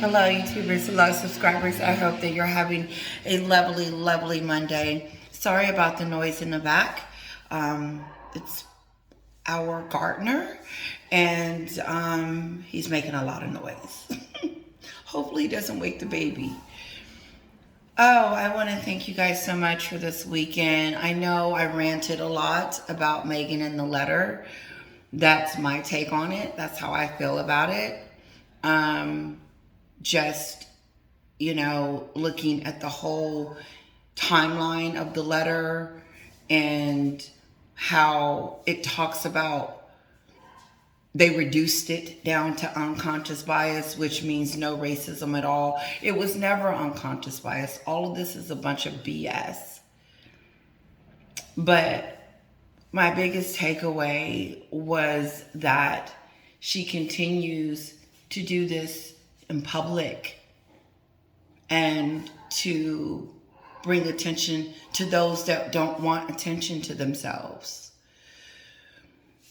Hello, YouTubers, hello, subscribers. I hope that you're having a lovely, lovely Monday. Sorry about the noise in the back. It's our gardener, and he's making a lot of noise. Hopefully, he doesn't wake the baby. Oh, I want to thank you guys so much for this weekend. I know I ranted a lot about Meghan and the letter. That's my take on it. That's how I feel about it. Just, looking at the whole timeline of the letter and how it talks about they reduced it down to unconscious bias, which means no racism at all. It was never unconscious bias. All of this is a bunch of BS. But my biggest takeaway was that she continues to do this in public and to bring attention to those that don't want attention to themselves.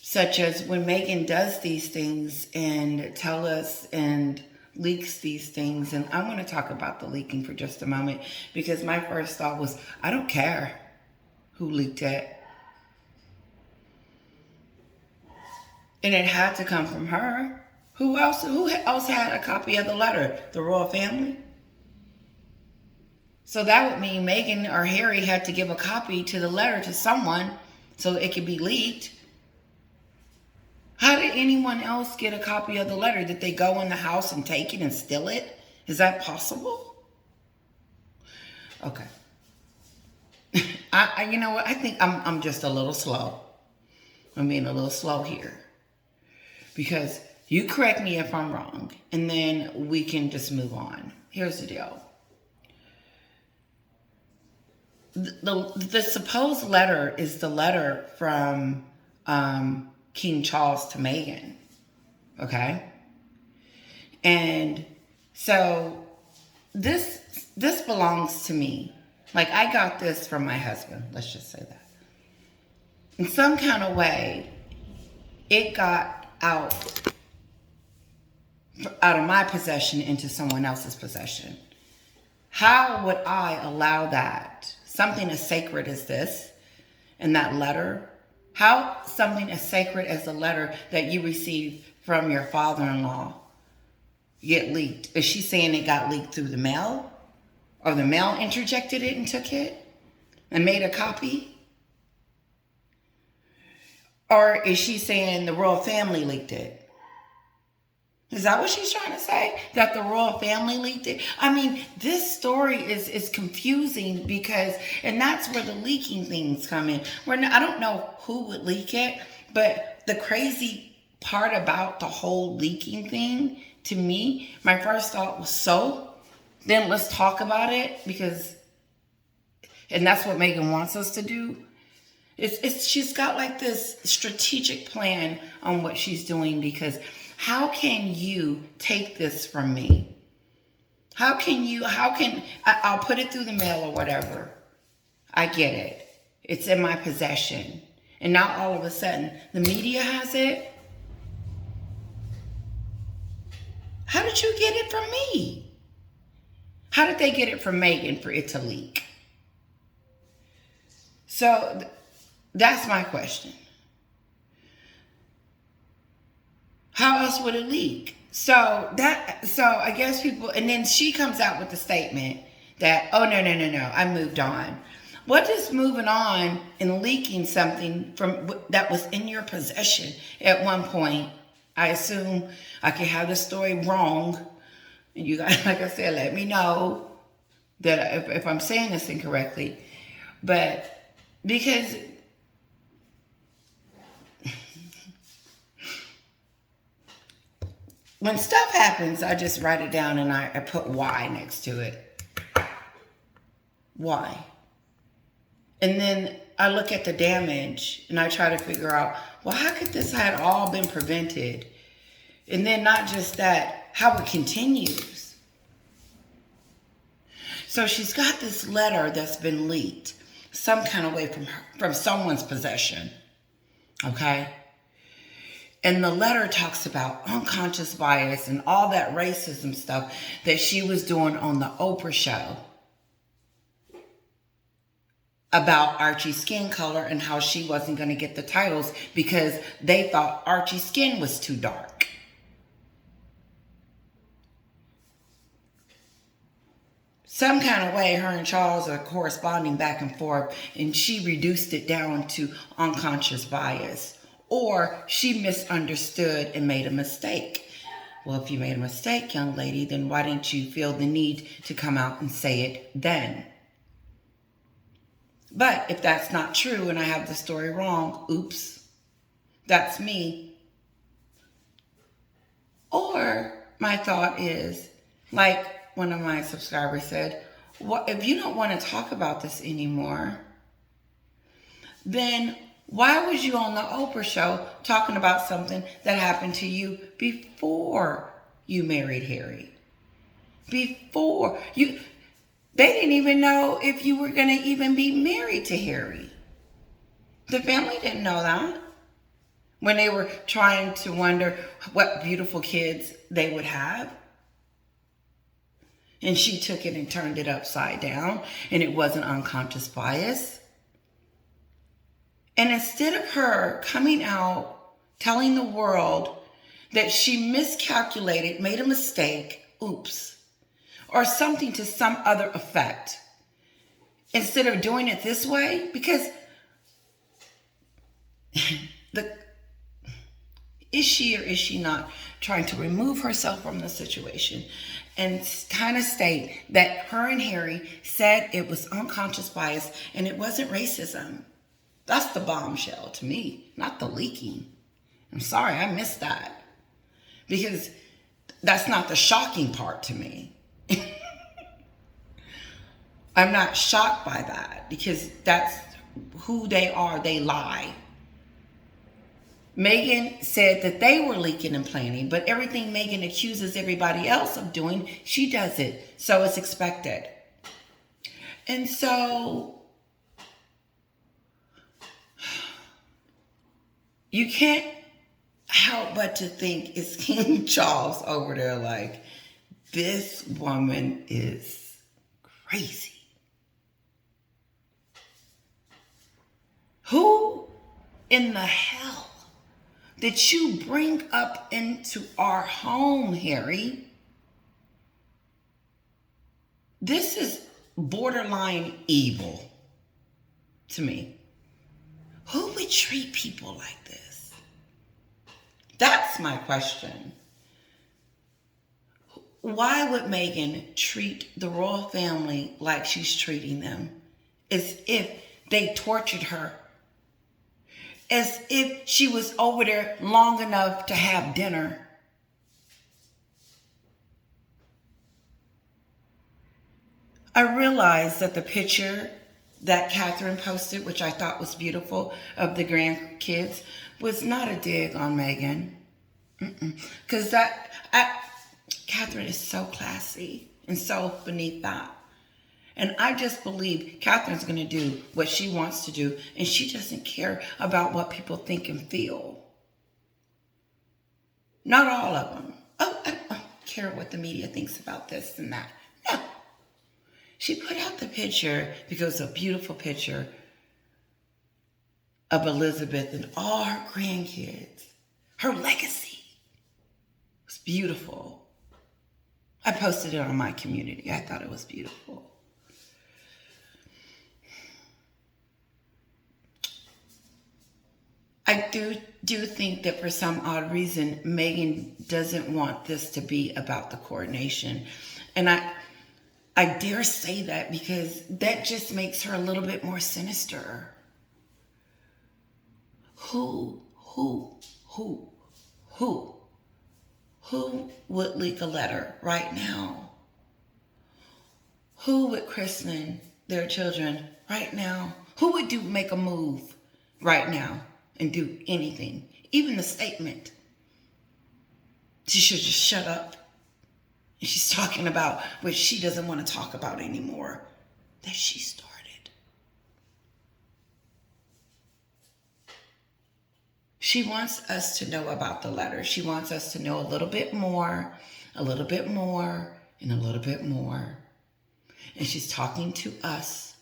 Such as when Meghan does these things and tell us and leaks these things. And I'm going to talk about the leaking for just a moment, because my first thought was, I don't care who leaked it. And it had to come from her. Who else had a copy of the letter? The royal family? So that would mean Meghan or Harry had to give a copy to the letter to someone so it could be leaked. How did anyone else get a copy of the letter? Did they go in the house and take it and steal it? Is that possible? Okay. You know what? I think I'm just a little slow. I'm being a little slow here. Because you correct me if I'm wrong, and then we can just move on. Here's the deal. The supposed letter is the letter from King Charles to Meghan. Okay? And so this belongs to me. Like, I got this from my husband. Let's just say that. In some kind of way, it got out of my possession into someone else's possession. How would I allow that? Something as sacred as this and that letter. How something as sacred as the letter that you received from your father-in-law get leaked? Is she saying it got leaked through the mail? Or the mail interjected it and took it and made a copy? Or is she saying the royal family leaked it? Is that what she's trying to say? That the royal family leaked it? I mean, this story is confusing because, and that's where the leaking things come in. I don't know who would leak it, but the crazy part about the whole leaking thing, to me, my first thought was, so then let's talk about it, and that's what Meghan wants us to do. She's got like this strategic plan on what she's doing, because how can you take this from me? I'll put it through the mail or whatever. I get it. It's in my possession. And now all of a sudden the media has it. How did you get it from me? How did they get it from Meghan for it to leak? So that's my question. How else would it leak? So I guess people, and then she comes out with the statement that, oh, no, I moved on. What is moving on and leaking something from that was in your possession at one point? I assume I could have the story wrong. And you guys, like I said, let me know that if I'm saying this incorrectly. But because when stuff happens, I just write it down and I put why next to it. Why? And then I look at the damage and I try to figure out, well, how could this had all been prevented? And then not just that, how it continues. So she's got this letter that's been leaked some kind of way from someone's possession. Okay? And the letter talks about unconscious bias and all that racism stuff that she was doing on the Oprah show about Archie's skin color and how she wasn't going to get the titles because they thought Archie's skin was too dark. Some kind of way, her and Charles are corresponding back and forth, and she reduced it down to unconscious bias. Or she misunderstood and made a mistake. Well, if you made a mistake, young lady, then why didn't you feel the need to come out and say it then? But if that's not true and I have the story wrong, oops, that's me. Or my thought is, like one of my subscribers said, what if you don't want to talk about this anymore, then why was you on the Oprah show talking about something that happened to you before you married Harry? Before you... They didn't even know if you were going to even be married to Harry. The family didn't know that. When they were trying to wonder what beautiful kids they would have. And she took it and turned it upside down. And it wasn't unconscious bias. And instead of her coming out, telling the world that she miscalculated, made a mistake, oops, or something to some other effect, instead of doing it this way, because is she or is she not trying to remove herself from the situation and kind of state that her and Harry said it was unconscious bias and it wasn't racism? That's the bombshell to me, not the leaking. I'm sorry, I missed that. Because that's not the shocking part to me. I'm not shocked by that because that's who they are. They lie. Meghan said that they were leaking and planning, but everything Meghan accuses everybody else of doing, she does it. So it's expected. And so you can't help but to think it's King Charles over there like, this woman is crazy. Who in the hell did you bring up into our home, Harry? This is borderline evil to me. Who would treat people like this? That's my question. Why would Meghan treat the royal family like she's treating them? As if they tortured her. As if she was over there long enough to have dinner. I realized that the picture that Catherine posted, which I thought was beautiful, of the grandkids, was not a dig on Meghan. Because Catherine is so classy and so beneath that. And I just believe Catherine's going to do what she wants to do, and she doesn't care about what people think and feel. Not all of them. Oh, I don't care what the media thinks about this and that. No. She put out the picture because it's a beautiful picture of Elizabeth and all her grandkids. Her legacy was beautiful. I posted it on my community. I thought it was beautiful. I do think that for some odd reason, Meghan doesn't want this to be about the coronation. And I dare say that because that just makes her a little bit more sinister. Who would leak a letter right now? Who would christen their children right now? Who would make a move right now and do anything? Even the statement. She should just shut up. And she's talking about what she doesn't want to talk about anymore, that she started. She wants us to know about the letter. She wants us to know a little bit more, a little bit more, and a little bit more. And she's talking to us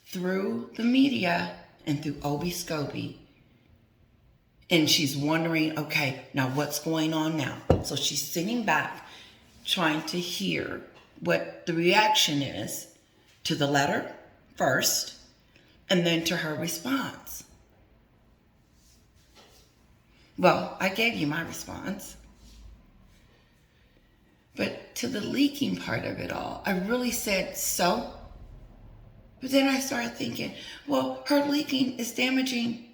through the media and through Obi Scobie. And she's wondering, okay, now what's going on now? So she's sitting back trying to hear what the reaction is to the letter first, and then to her response. Well, I gave you my response. But to the leaking part of it all, I really said so. But then I started thinking, well, her leaking is damaging,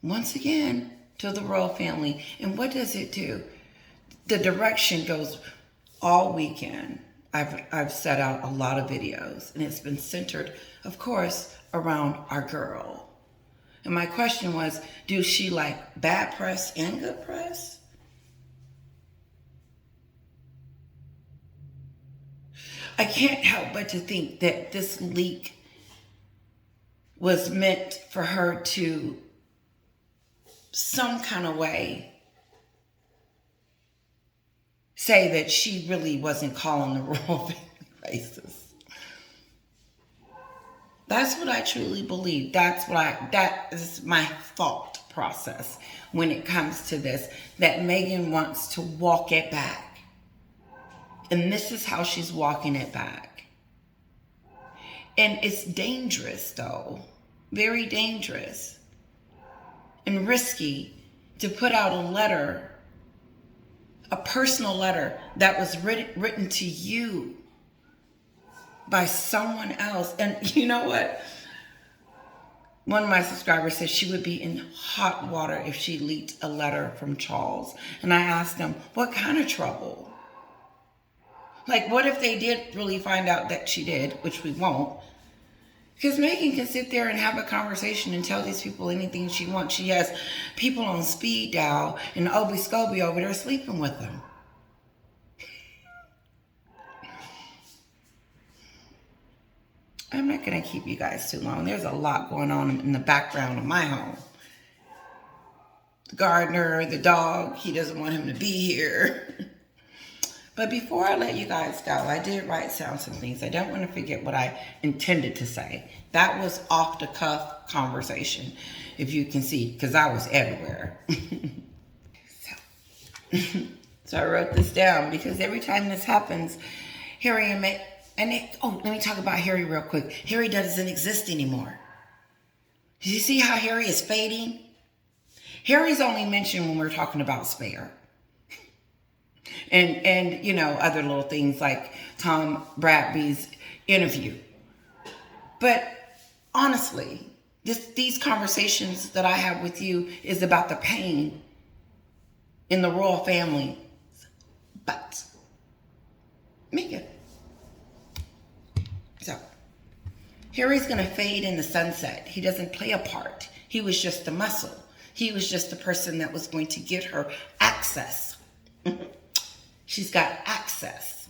once again, to the royal family. And what does it do? The direction goes all weekend. I've set out a lot of videos, and it's been centered, of course, around our girl. And my question was, do she like bad press and good press? I can't help but to think that this leak was meant for her to some kind of way say that she really wasn't calling the royal family racist. That's what I truly believe. That is my thought process when it comes to this, that Meghan wants to walk it back. And this is how she's walking it back. And it's dangerous, though. Very dangerous. And risky to put out a letter, a personal letter that was written to you by someone else. And you know what? One of my subscribers said she would be in hot water if she leaked a letter from Charles. And I asked them, what kind of trouble? Like, what if they did really find out that she did, which we won't? Because Meghan can sit there and have a conversation and tell these people anything she wants. She has people on speed dial and Obi Scobie over there sleeping with them. I'm not going to keep you guys too long. There's a lot going on in the background of my home. The gardener, the dog, he doesn't want him to be here. But before I let you guys go, I did write down some things. I don't want to forget what I intended to say. That was off the cuff conversation, if you can see, because I was everywhere. So I wrote this down because every time this happens, Harry and Meghan, let me talk about Harry real quick. Harry doesn't exist anymore. Did you see how Harry is fading? Harry's only mentioned when we're talking about Spare. And you know, other little things like Tom Bradby's interview. But honestly, these conversations that I have with you is about the pain in the royal family. But Meghan. So, Harry's going to fade in the sunset. He doesn't play a part. He was just the muscle. He was just the person that was going to get her access. She's got access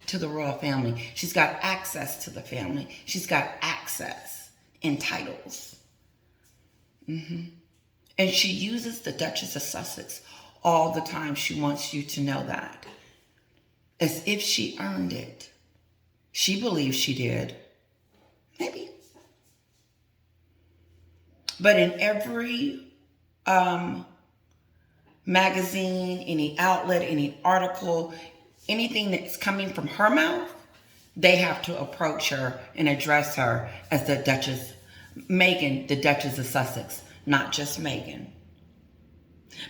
to the royal family. She's got access to the family. She's got access in titles. And she uses the Duchess of Sussex all the time. She wants you to know that. As if she earned it. She believes she did. Maybe. But in every magazine, any outlet, any article, anything that's coming from her mouth, they have to approach her and address her as the Duchess, Meghan, the Duchess of Sussex, not just Meghan.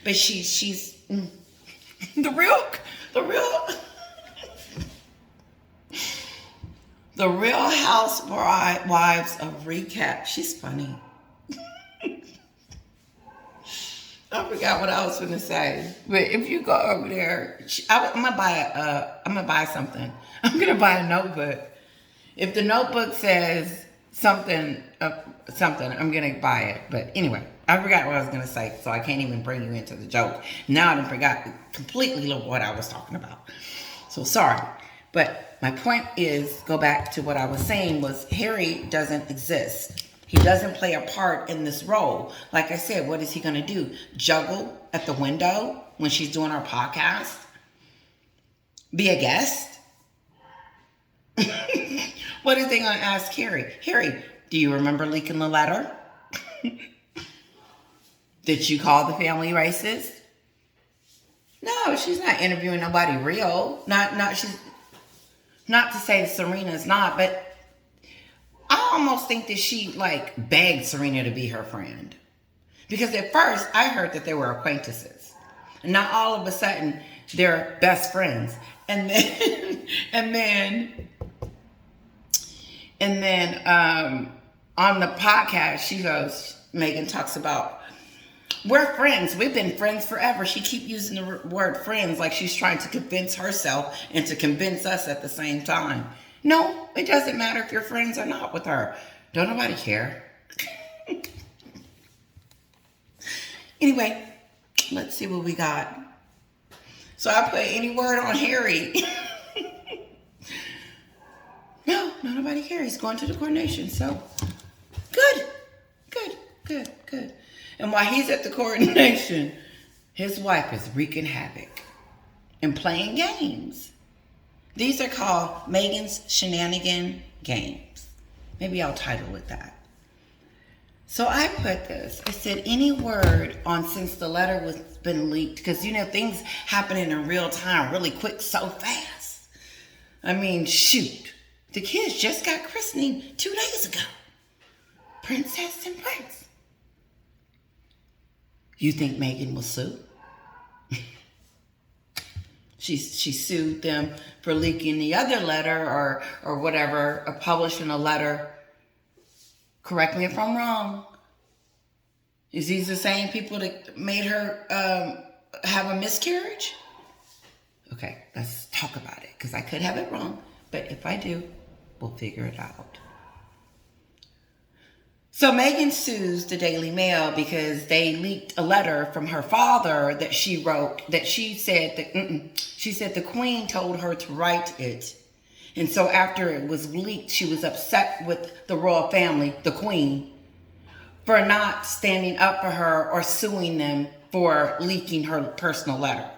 But she's the real Housewives of Recap. She's funny. I forgot what I was going to say, but if you go over there, I'm gonna buy something. I'm gonna buy a notebook. If the notebook says something, I'm gonna buy it. But anyway, I forgot what I was gonna say, so I can't even bring you into the joke. Now I forgot completely what I was talking about. So sorry, but my point is, go back to what I was saying was Harry doesn't exist. He doesn't play a part in this role. Like I said, what is he going to do? Juggle at the window when she's doing her podcast? Be a guest? What is they going to ask Harry? Harry, do you remember leaking the letter? Did you call the family racist? No, she's not interviewing nobody real. She's not to say Serena's not, but I almost think that she like begged Serena to be her friend. Because at first I heard that they were acquaintances. And now all of a sudden they're best friends. And then on the podcast she goes, Meghan talks about, we're friends. We've been friends forever. She keep using the word friends like she's trying to convince herself and to convince us at the same time. No, it doesn't matter if you're friends or not with her. Don't nobody care. Anyway, let's see what we got. So I put any word on Harry. No, nobody cares. He's going to the coronation. So good. And while he's at the coronation, his wife is wreaking havoc and playing games. These are called Meghan's Shenanigan Games. Maybe I'll title it that. So I put this. I said any word on since the letter was been leaked, because things happening in real time, really quick, so fast. I mean, shoot. The kids just got christening 2 days ago. Princess and Prince. You think Meghan will sue? She sued them for leaking the other letter or whatever, or publishing a letter. Correct me if I'm wrong. Is these the same people that made her have a miscarriage? Okay, let's talk about it, because I could have it wrong. But if I do, we'll figure it out. So Meghan sues the Daily Mail because they leaked a letter from her father that she wrote that she said the Queen told her to write it. And so after it was leaked, she was upset with the royal family, the Queen, for not standing up for her or suing them for leaking her personal letter.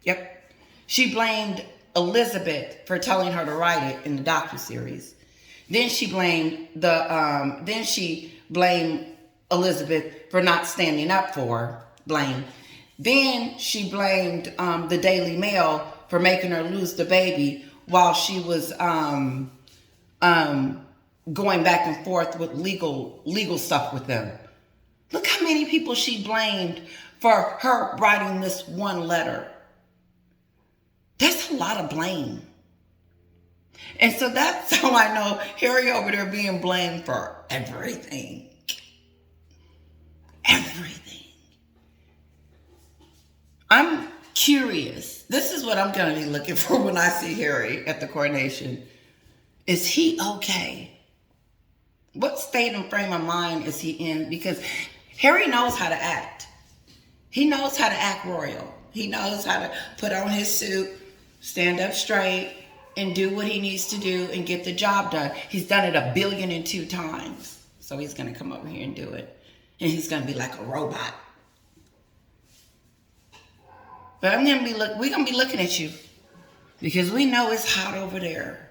Yep. She blamed Elizabeth for telling her to write it in the docuseries. Then she blamed Elizabeth for not standing up for her. Then she blamed the Daily Mail for making her lose the baby while she was going back and forth with legal stuff with them. Look how many people she blamed for her writing this one letter. That's a lot of blame. And so that's how I know Harry over there being blamed for everything. Everything. I'm curious. This is what I'm going to be looking for when I see Harry at the coronation. Is he okay? What state and frame of mind is he in? Because Harry knows how to act. He knows how to act royal. He knows how to put on his suit, stand up straight, and do what he needs to do and get the job done. He's done it 1,000,002 times. So he's going to come over here and do it. And he's going to be like a robot. But we're going to be looking at you. Because we know it's hot over there.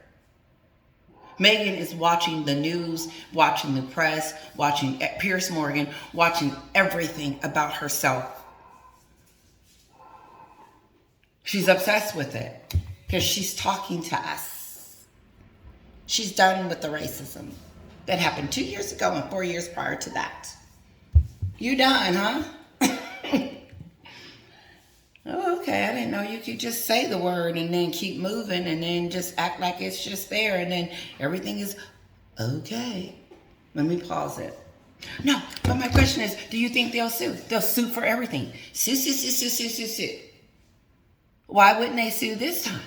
Meghan is watching the news, watching the press, watching Piers Morgan, watching everything about herself. She's obsessed with it. Because she's talking to us. She's done with the racism that happened 2 years ago and 4 years prior to that. You done, huh? Oh, okay, I didn't know you could just say the word and then keep moving and then just act like it's just there and then everything is okay. Let me pause it. No, but my question is, do you think they'll sue? They'll sue for everything. Sue. Why wouldn't they sue this time?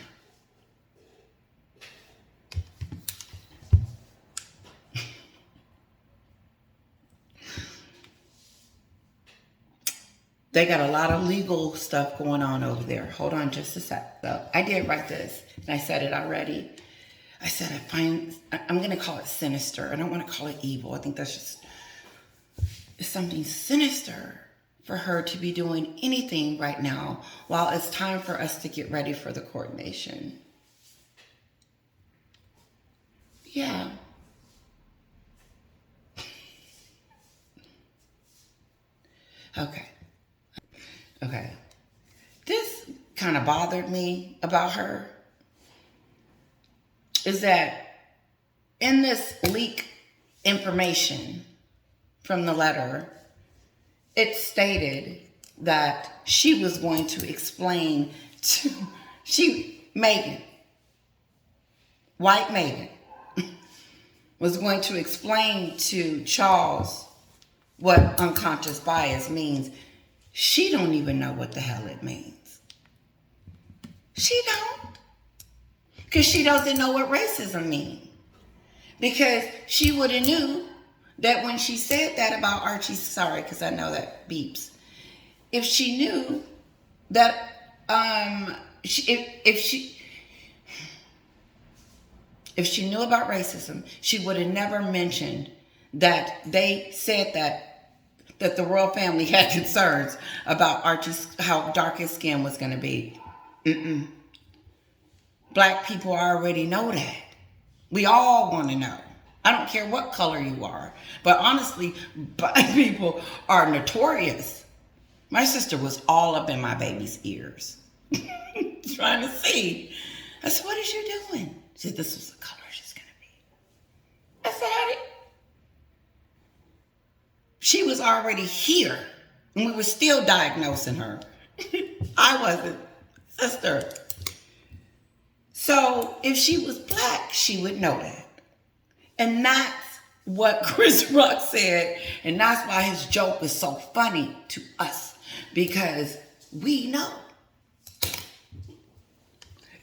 They got a lot of legal stuff going on over there. Hold on just a sec. So I did write this, and I said it already. I said, I'm going to call it sinister. I don't want to call it evil. I think that's just, it's something sinister for her to be doing anything right now while it's time for us to get ready for the coordination. Yeah. Okay. Okay. This kind of bothered me about her is that in this leak information from the letter, it stated that she was going to explain to, Meghan, white Meghan, was going to explain to Charles what unconscious bias means. She don't even know what the hell it means. She don't. Because she doesn't know what racism means. Because she would have knew that when she said that about Archie, sorry, because I know that beeps. If she knew that, if she knew about racism, she would have never mentioned that they said that the royal family had concerns about Archie's, how dark his skin was going to be. Black people already know that. We all want to know. I don't care what color you are. But honestly, black people are notorious. My sister was all up in my baby's ears. Trying to see. I said, what is you doing? She said, this was the color she's going to be. I said, how did... She was already here. And we were still diagnosing her. I wasn't. Sister. So if she was black, she would know that. And that's what Chris Rock said. And that's why his joke is so funny to us. Because we know.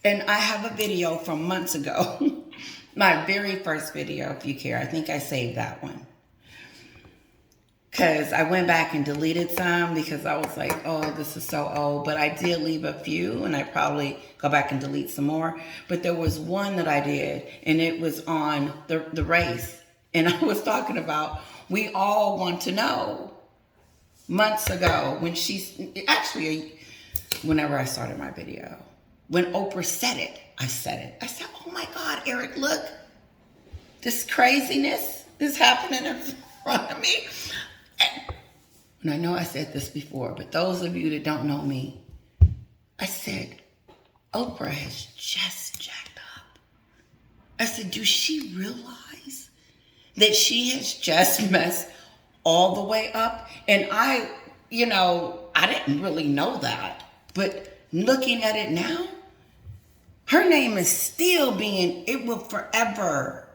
And I have a video from months ago. My very first video, if you care. I think I saved that one. Because I went back and deleted some because I was like, oh, this is so old. But I did leave a few, and I probably go back and delete some more. But there was one that I did, and it was on the race. And I was talking about, we all want to know. Months ago, when whenever I started my video, when Oprah said it, I said, oh my God, Eric, look. This craziness is happening in front of me. And I know I said this before, but those of you that don't know me, I said, Oprah has just jacked up. I said, do she realize that she has just messed all the way up? And I didn't really know that. But looking at it now, her name is still it will forever.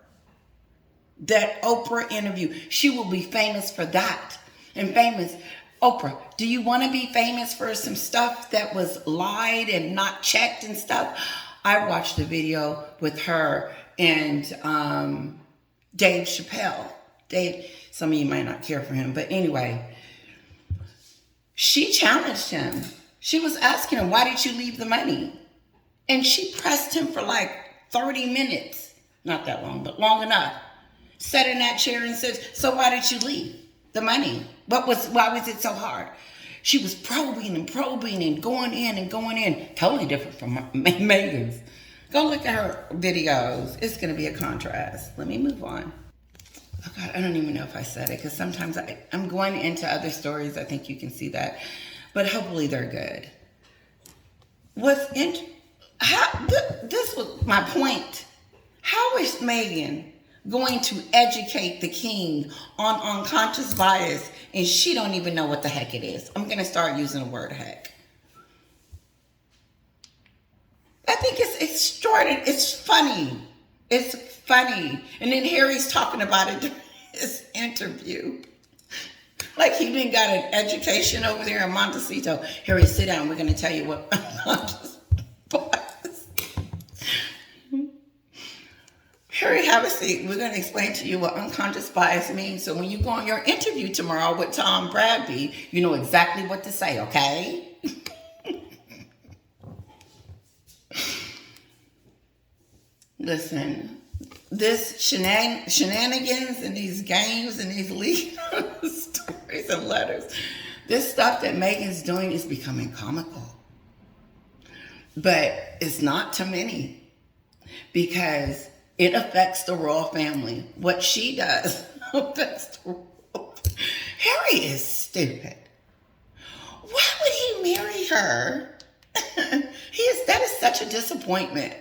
That Oprah interview, she will be famous for that. And famous, Oprah, do you want to be famous for some stuff that was lied and not checked and stuff? I watched a video with her and Dave Chappelle. Dave, some of you might not care for him, but anyway, she challenged him. She was asking him, why did you leave the money? And she pressed him for like 30 minutes. Not that long, but long enough. Sat in that chair and says, so why did you leave the money? Why was it so hard? She was probing and going in. Totally different from Meghan's. Go look at her videos. It's going to be a contrast. Let me move on. Oh God, I don't even know if I said it because sometimes I'm going into other stories. I think you can see that. But hopefully they're good. This was my point. How is Meghan going to educate the king on unconscious bias and she don't even know what the heck it is? I'm going to start using the word heck. I think it's extraordinary. It's funny. It's funny. And then Harry's talking about it during his interview. Like he didn't got an education over there in Montecito. Harry, sit down. We're going to tell you what unconscious bias. Harry, have a seat. We're going to explain to you what unconscious bias means. So when you go on your interview tomorrow with Tom Bradby, you know exactly what to say, okay? Listen, this shenanigans and these games and these legal stories and letters, this stuff that Meghan's doing is becoming comical. But it's not to many because it affects the royal family. What she does affects the royal. Harry is stupid. Why would he marry her? That is such a disappointment.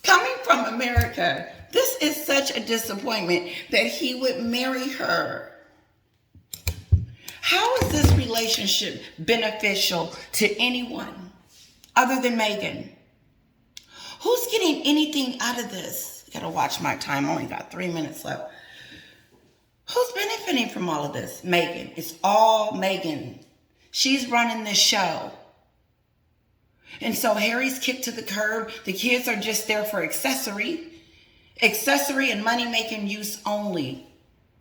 Coming from America, this is such a disappointment that he would marry her. How is this relationship beneficial to anyone other than Meghan? Who's getting anything out of this? Gotta watch my time. I only got 3 minutes left. Who's benefiting from all of this? Meghan. It's all Meghan. She's running this show. And so Harry's kicked to the curb. The kids are just there for accessory and money-making use only.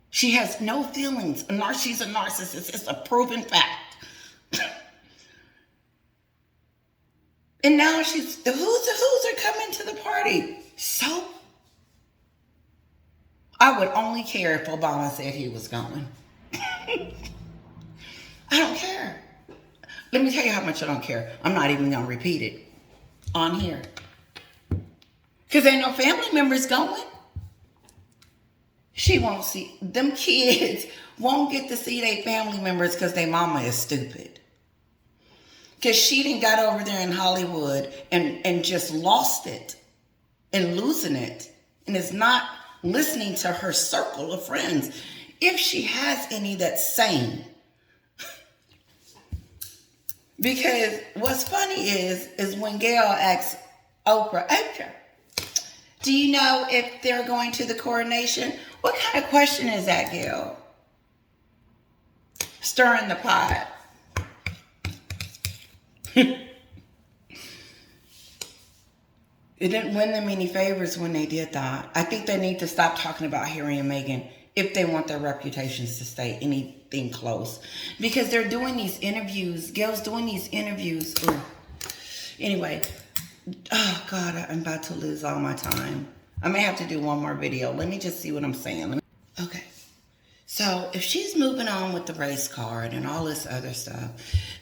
She has no feelings. She's a narcissist. It's a proven fact. And now the who's are coming to the party. So I would only care if Obama said he was going. I don't care. Let me tell you how much I don't care. I'm not even going to repeat it on here. Because ain't no family members going. She won't see. Them kids won't get to see their family members because their mama is stupid. Because she done got over there in Hollywood and just lost it and losing it. And is not listening to her circle of friends. If she has any that's sane. Because what's funny is when Gail asks Oprah, do you know if they're going to the coronation? What kind of question is that, Gail? Stirring the pot. It didn't win them any favors when they did that. I think they need to stop talking about Harry and Meghan if they want their reputations to stay anything close. Because they're doing these interviews. Gail's doing these interviews. Ooh. Anyway, oh God, I'm about to lose all my time. I may have to do one more video. Let me just see what I'm saying. Okay. So if she's moving on with the race card and all this other stuff,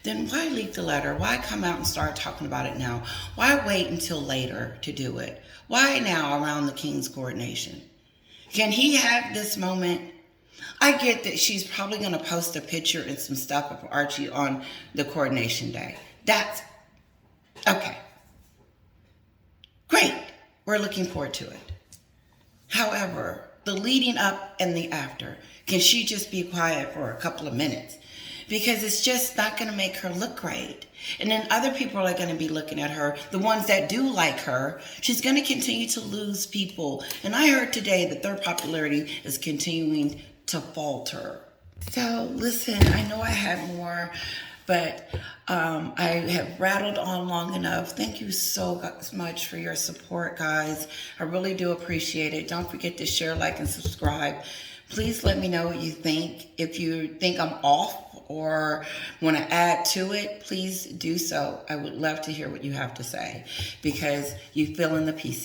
then why leak the letter? Why come out and start talking about it now? Why wait until later to do it? Why now around the king's coronation? Can he have this moment? I get that she's probably going to post a picture and some stuff of Archie on the coronation day. That's okay. Great. We're looking forward to it. However, the leading up and the after, can she just be quiet for a couple of minutes? Because it's just not going to make her look great. And then other people are going to be looking at her, the ones that do like her. She's going to continue to lose people. And I heard today that their popularity is continuing to falter. So listen, I know I had more, but I have rattled on long enough. Thank you so much for your support, guys. I really do appreciate it. Don't forget to share, like, and subscribe. Please let me know what you think. If you think I'm off or want to add to it, please do so. I would love to hear what you have to say because you fill in the pieces.